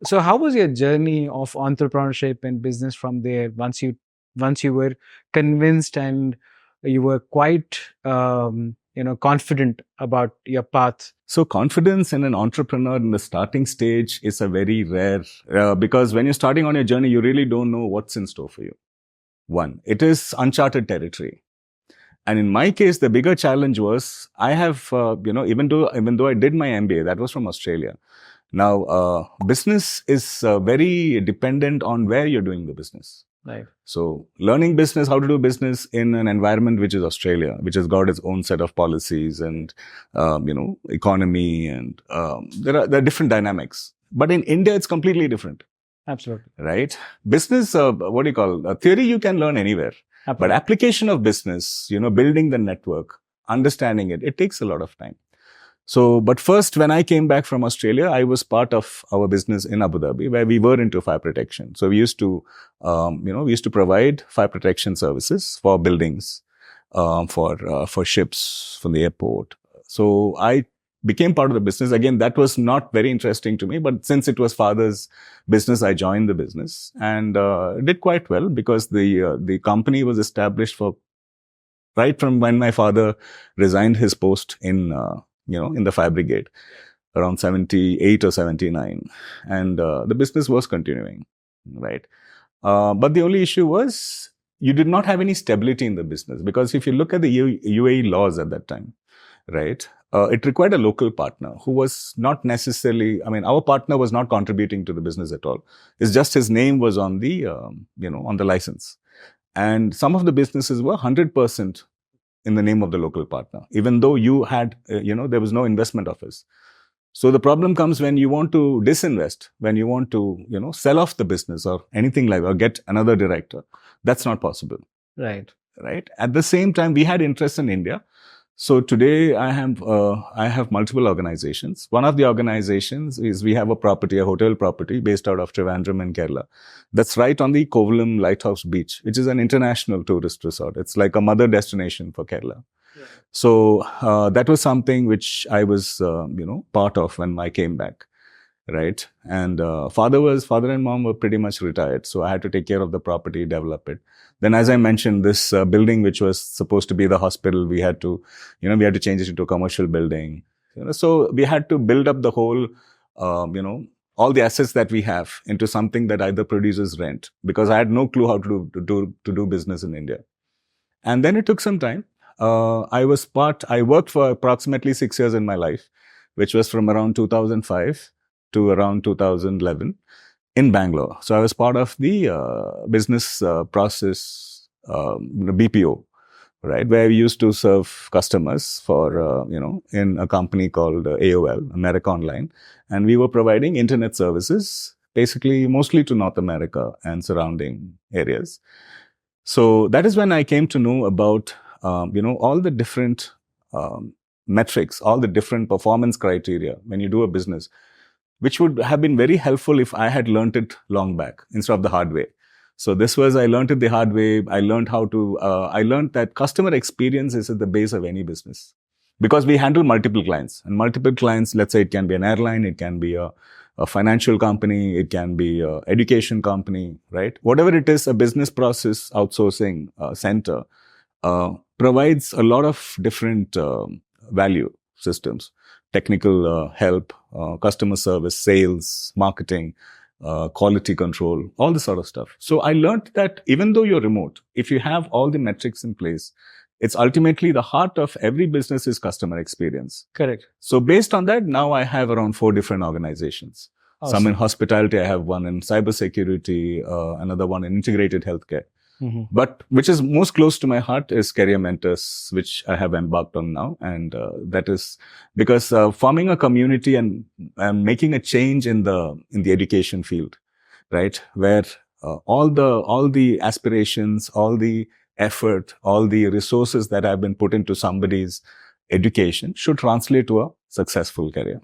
So how was your journey of entrepreneurship and business from there once you were convinced and you were quite confident about your path? So confidence in an entrepreneur in the starting stage is a very rare, because when you're starting on your journey, you really don't know what's in store for you. One, it is uncharted territory. And in my case, the bigger challenge was I have, even though I did my MBA, that was from Australia. Now, business is very dependent on where you're doing the business. Right. So learning business, how to do business in an environment which is Australia, which has got its own set of policies and, economy, and there are different dynamics. But in India, it's completely different. Absolutely. Right? Business, what do you call, theory you can learn anywhere. Absolutely. But application of business, building the network, understanding it takes a lot of time. So, but first, when I came back from Australia, I was part of our business in Abu Dhabi, where we were into fire protection. So we used to, provide fire protection services for buildings, for ships from the airport. So I became part of the business. Again, that was not very interesting to me, but since it was father's business, I joined the business and did quite well, because the company was established for right from when my father resigned his post in the fire brigade around 78 or 79. And the business was continuing, right? But the only issue was you did not have any stability in the business, because if you look at the UAE laws at that time, right, it required a local partner who was not necessarily, our partner was not contributing to the business at all. It's just his name was on the, on the license. And some of the businesses were 100% in the name of the local partner, even though you had, there was no investment office. So the problem comes when you want to disinvest, when you want to, sell off the business or anything like that, or get another director. That's not possible. Right. Right. At the same time, we had interest in India. So today I have multiple organizations. One of the organizations is we have a hotel property based out of Trivandrum in Kerala. That's right on the Kovalam Lighthouse Beach, which is an international tourist resort. It's like a mother destination for Kerala. Yeah. So that was something which I was, part of when I came back. Right. And father and mom were pretty much retired. So I had to take care of the property, develop it. Then, as I mentioned, this building, which was supposed to be the hospital, we had to change it into a commercial building. So we had to build up the whole, all the assets that we have into something that either produces rent, because I had no clue how to do business in India. And then it took some time. I worked for approximately 6 years in my life, which was from around 2005 to around 2011 in Bangalore. So I was part of the business process, BPO, right, where we used to serve customers for, in a company called AOL, America Online. And we were providing internet services, basically mostly to North America and surrounding areas. So that is when I came to know about, all the different metrics, all the different performance criteria when you do a business, which would have been very helpful if I had learned it long back instead of the hard way. So I learned it the hard way. I learned I learned that customer experience is at the base of any business, because we handle multiple clients, and multiple clients, let's say it can be an airline, it can be a financial company, it can be an education company, right? Whatever it is, a business process outsourcing center provides a lot of different value systems. Technical help, customer service, sales, marketing, quality control, all this sort of stuff. So I learned that even though you're remote, if you have all the metrics in place, it's ultimately the heart of every business is customer experience. Correct. So based on that, now I have around 4 different organizations. Awesome. Some in hospitality, I have one in cybersecurity, another one in integrated healthcare. Mm-hmm. But which is most close to my heart is Career Mentorz, which I have embarked on now. And that is because forming a community and making a change in the education field, right? Where all the aspirations, all the effort, all the resources that have been put into somebody's education should translate to a successful career.